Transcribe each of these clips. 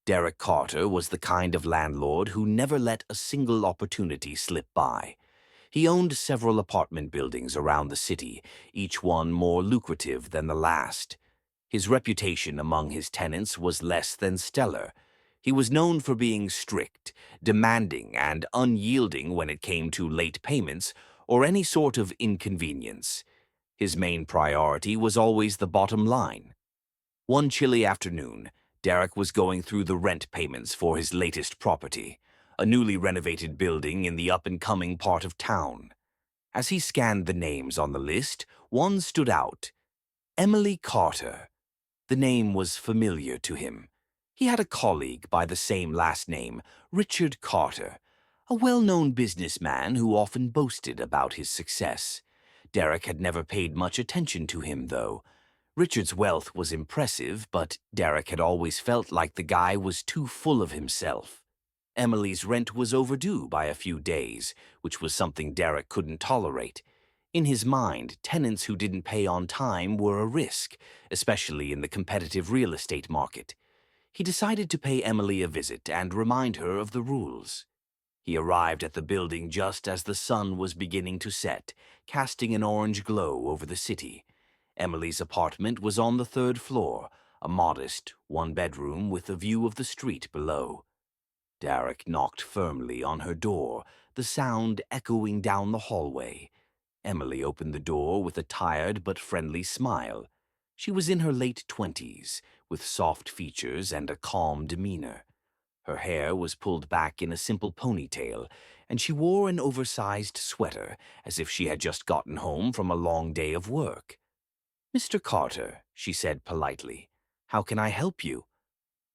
Derek Carter was the kind of landlord who never let a single opportunity slip by. He owned several apartment buildings around the city, each one more lucrative than the last. His reputation among his tenants was less than stellar. He was known for being strict, demanding, and unyielding when it came to late payments or any sort of inconvenience. His main priority was always the bottom line. One chilly afternoon, Derek was going through the rent payments for his latest property, a newly renovated building in the up-and-coming part of town. As he scanned the names on the list, one stood out: Emily Carter. The name was familiar to him. He had a colleague by the same last name, Richard Carter, a well-known businessman who often boasted about his success. Derek had never paid much attention to him, though. Richard's wealth was impressive, but Derek had always felt like the guy was too full of himself. Emily's rent was overdue by a few days, which was something Derek couldn't tolerate. In his mind, tenants who didn't pay on time were a risk, especially in the competitive real estate market. He decided to pay Emily a visit and remind her of the rules. He arrived at the building just as the sun was beginning to set, casting an orange glow over the city. Emily's apartment was on the third floor, a modest one-bedroom with a view of the street below. Derek knocked firmly on her door, the sound echoing down the hallway. Emily opened the door with a tired but friendly smile. She was in her late 20s, with soft features and a calm demeanor. Her hair was pulled back in a simple ponytail, and she wore an oversized sweater, as if she had just gotten home from a long day of work. "Mr. Carter," she said politely, "how can I help you?"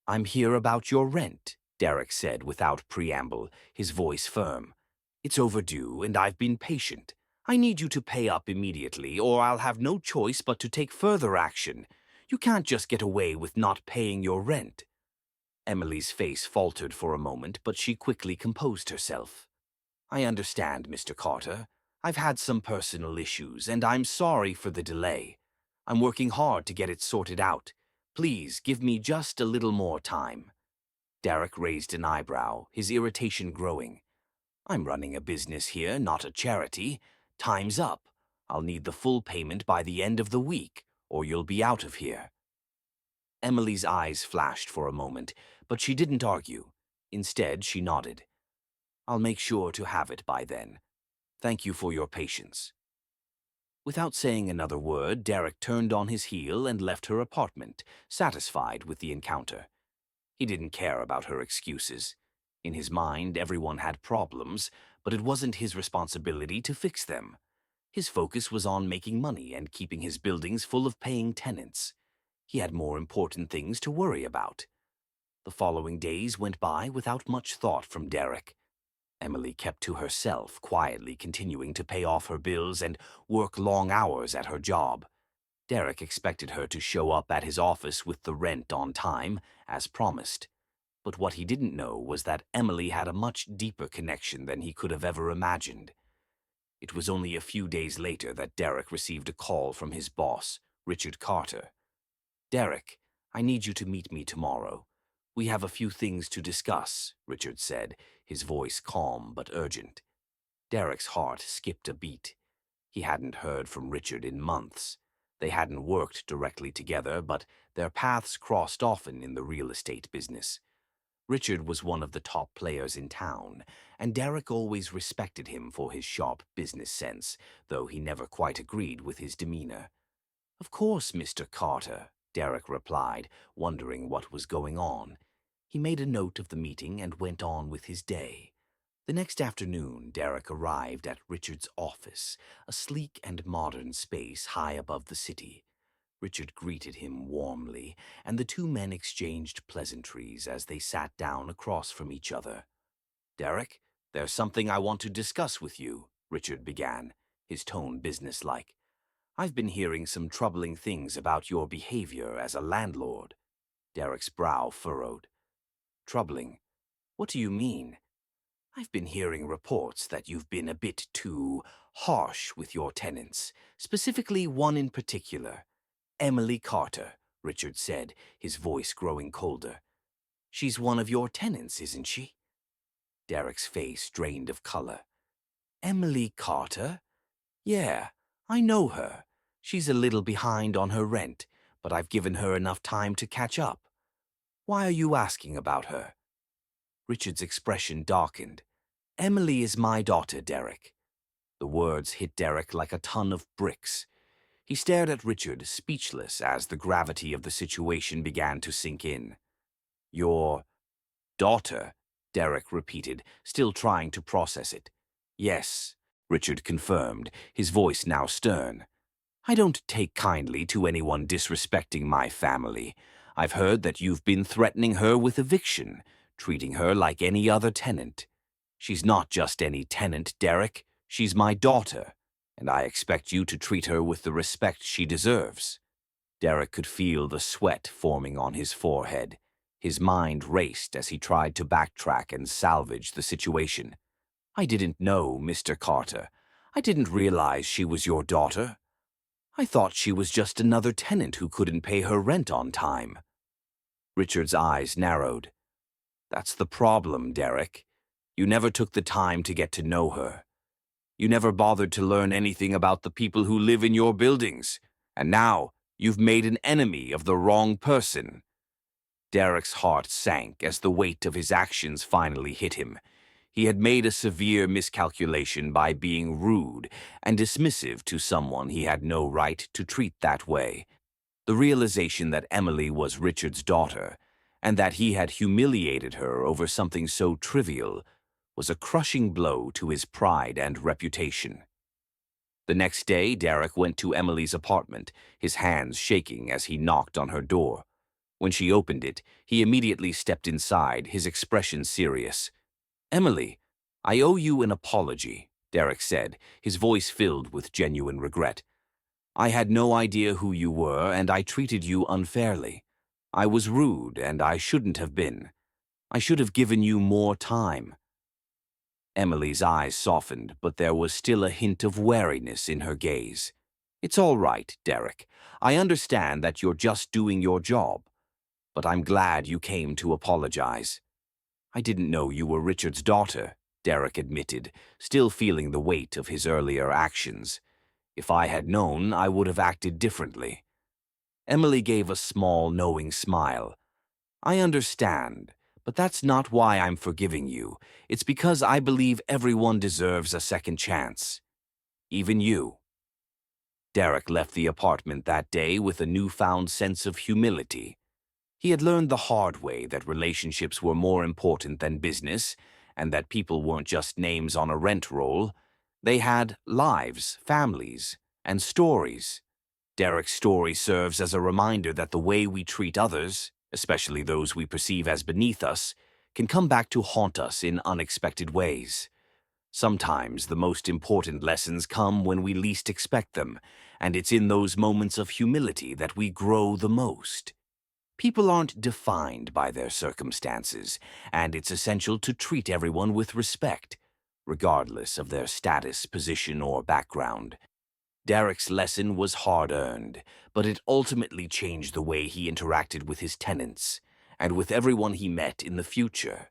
"I'm here about your rent," Derek said without preamble, his voice firm. "It's overdue, and I've been patient. I need you to pay up immediately, or I'll have no choice but to take further action. You can't just get away with not paying your rent." Emily's face faltered for a moment, but she quickly composed herself. "I understand, Mr. Carter. I've had some personal issues, and I'm sorry for the delay. I'm working hard to get it sorted out. Please give me just a little more time." Derek raised an eyebrow, his irritation growing. "I'm running a business here, not a charity. Time's up. I'll need the full payment by the end of the week, or you'll be out of here." Emily's eyes flashed for a moment, but she didn't argue. Instead, she nodded. "I'll make sure to have it by then. Thank you for your patience." Without saying another word, Derek turned on his heel and left her apartment, satisfied with the encounter. He didn't care about her excuses. In his mind, everyone had problems, but it wasn't his responsibility to fix them. His focus was on making money and keeping his buildings full of paying tenants. He had more important things to worry about. The following days went by without much thought from Derek. Emily kept to herself, quietly continuing to pay off her bills and work long hours at her job. Derek expected her to show up at his office with the rent on time, as promised. But what he didn't know was that Emily had a much deeper connection than he could have ever imagined. It was only a few days later that Derek received a call from his boss, Richard Carter. "Derek, I need you to meet me tomorrow. We have a few things to discuss," Richard said, his voice calm but urgent. Derek's heart skipped a beat. He hadn't heard from Richard in months. They hadn't worked directly together, but their paths crossed often in the real estate business. Richard was one of the top players in town, and Derek always respected him for his sharp business sense, though he never quite agreed with his demeanor. "Of course, Mr. Carter," Derek replied, wondering what was going on. He made a note of the meeting and went on with his day. The next afternoon, Derek arrived at Richard's office, a sleek and modern space high above the city. Richard greeted him warmly, and the two men exchanged pleasantries as they sat down across from each other. "Derek, there's something I want to discuss with you," Richard began, his tone businesslike. "I've been hearing some troubling things about your behavior as a landlord." Derek's brow furrowed. "Troubling? What do you mean?" "I've been hearing reports that you've been a bit too harsh with your tenants, specifically one in particular. Emily Carter," Richard said, his voice growing colder. She's one of your tenants, isn't she? Derek's face drained of color. Emily Carter? Yeah, I know her. She's a little behind on her rent, but I've given her enough time to catch up. Why are you asking about her? Richard's expression darkened. Emily is my daughter, Derek. The words hit Derek like a ton of bricks. He stared at Richard, speechless, as the gravity of the situation began to sink in. Your daughter, Derek repeated, still trying to process it. Yes, Richard confirmed, his voice now stern. I don't take kindly to anyone disrespecting my family. I've heard that you've been threatening her with eviction, treating her like any other tenant. She's not just any tenant, Derek. She's my daughter, and I expect you to treat her with the respect she deserves. Derek could feel the sweat forming on his forehead. His mind raced as he tried to backtrack and salvage the situation. I didn't know, Mr. Carter. I didn't realize she was your daughter. I thought she was just another tenant who couldn't pay her rent on time. Richard's eyes narrowed. That's the problem, Derek. You never took the time to get to know her. You never bothered to learn anything about the people who live in your buildings. And now you've made an enemy of the wrong person. Derek's heart sank as the weight of his actions finally hit him. He had made a severe miscalculation by being rude and dismissive to someone he had no right to treat that way. The realization that Emily was Richard's daughter, and that he had humiliated her over something so trivial, was a crushing blow to his pride and reputation. The next day, Derek went to Emily's apartment, his hands shaking as he knocked on her door. When she opened it, he immediately stepped inside, his expression serious. Emily, I owe you an apology, Derek said, his voice filled with genuine regret. I had no idea who you were, and I treated you unfairly. I was rude, and I shouldn't have been. I should have given you more time. Emily's eyes softened, but there was still a hint of wariness in her gaze. It's all right, Derek. I understand that you're just doing your job. But I'm glad you came to apologize. I didn't know you were Richard's daughter, Derek admitted, still feeling the weight of his earlier actions. If I had known, I would have acted differently. Emily gave a small, knowing smile. I understand, but that's not why I'm forgiving you. It's because I believe everyone deserves a second chance. Even you. Derek left the apartment that day with a newfound sense of humility. He had learned the hard way that relationships were more important than business, and that people weren't just names on a rent roll. They had lives, families, and stories. Derek's story serves as a reminder that the way we treat others, especially those we perceive as beneath us, can come back to haunt us in unexpected ways. Sometimes the most important lessons come when we least expect them, and it's in those moments of humility that we grow the most. People aren't defined by their circumstances, and it's essential to treat everyone with respect, regardless of their status, position, or background. Derek's lesson was hard-earned, but it ultimately changed the way he interacted with his tenants, and with everyone he met in the future.